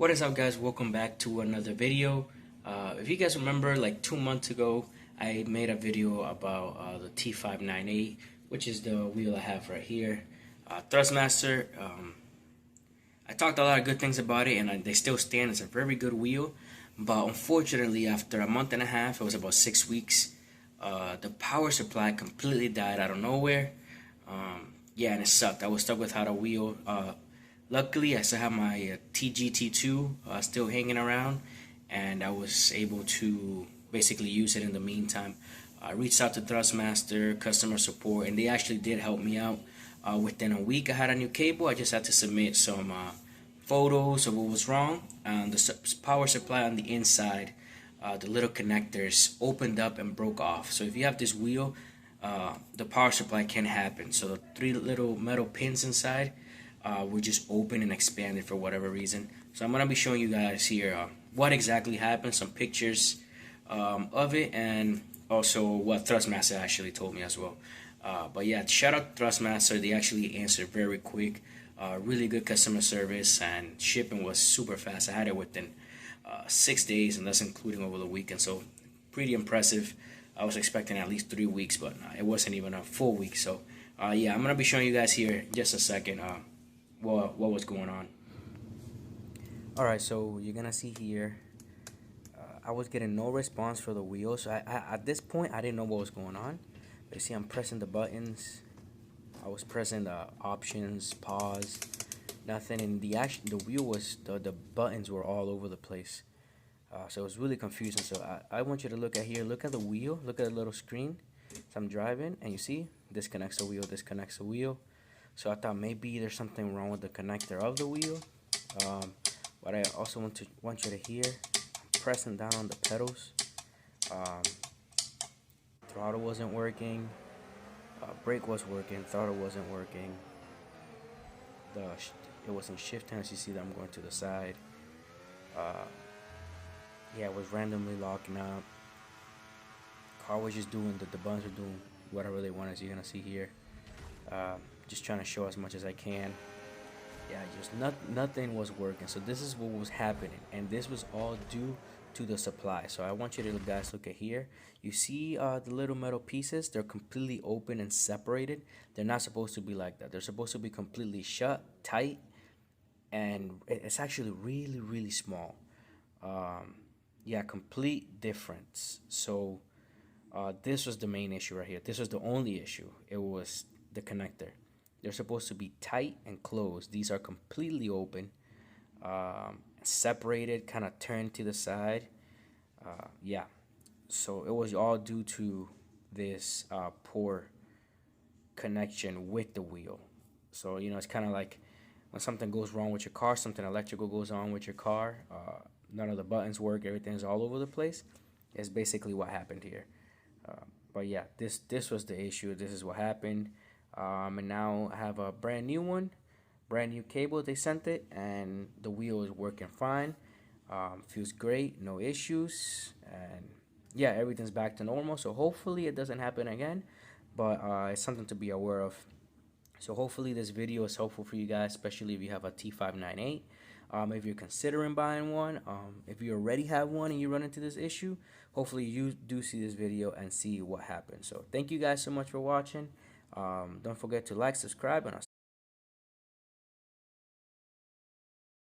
What is up, guys? Welcome back to another video. If you guys remember, like 2 months ago I made a video about the T598, which is the wheel I have right here, Thrustmaster. I talked a lot of good things about it, and they still stand. It's a very good wheel, but unfortunately after a month and a half, it was about 6 weeks, the power supply completely died out of nowhere. Yeah, and it sucked. I was stuck without a wheel. Luckily, I still have my TGT2 still hanging around, and I was able to basically use it in the meantime. I reached out to Thrustmaster customer support, and they actually did help me out. Within a week, I had a new cable. I just had to submit some photos of what was wrong. The power supply on the inside, the little connectors opened up and broke off. So if you have this wheel, the power supply can happen. So the three little metal pins inside were just open and expanded for whatever reason. So I'm going to be showing you guys here what exactly happened, some pictures of it, and also what Thrustmaster actually told me as well. But yeah, shout out to Thrustmaster. They actually answered very quick. Really good customer service, and shipping was super fast. I had it within 6 days, and that's including over the weekend. So pretty impressive. I was expecting at least 3 weeks, but it wasn't even a full week. So yeah, I'm going to be showing you guys here in just a second what was going on. Alright, so you're gonna see here, I was getting no response for the wheel. So at this point I didn't know what was going on. But you see, I'm pressing the buttons. I was pressing the options, pause, nothing. And the wheel was, the buttons were all over the place. So it was really confusing. So I want you to look at here, look at the wheel, look at the little screen. So I'm driving, and you see, disconnects the wheel, disconnects the wheel. So I thought maybe there's something wrong with the connector of the wheel. What I also want you to hear, I'm pressing down on the pedals. Throttle wasn't working. Brake was working. Throttle wasn't working. It wasn't shifting. As you see that I'm going to the side. Yeah, it was randomly locking up. Car was just doing the buttons were doing whatever they wanted, as you're gonna see here. Just trying to show as much as I can. Yeah, just nothing was working. So this is what was happening, and this was all due to the supply. So I want you to guys look at here. You see the little metal pieces, they're completely open and separated. They're not supposed to be like that. They're supposed to be completely shut, tight, and it's actually really small. Yeah, complete difference. So this was the main issue right here. This was the only issue. It was the connector. They're supposed to be tight and closed. These are completely open, separated, kind of turned to the side. Yeah, so it was all due to this poor connection with the wheel. So, you know, it's kind of like when something goes wrong with your car, something electrical goes on with your car, none of the buttons work, everything's all over the place. It's basically what happened here. But yeah, this was the issue. This is what happened. And now I have a brand new one, brand new cable. They sent it, and the wheel is working fine. Feels great, no issues, and yeah, everything's back to normal. So hopefully it doesn't happen again, but it's something to be aware of. So hopefully this video is helpful for you guys, especially if you have a T598. If you're considering buying one, if you already have one and you run into this issue, hopefully you do see this video and see what happens. So thank you guys so much for watching. Don't forget to like, subscribe, and I'll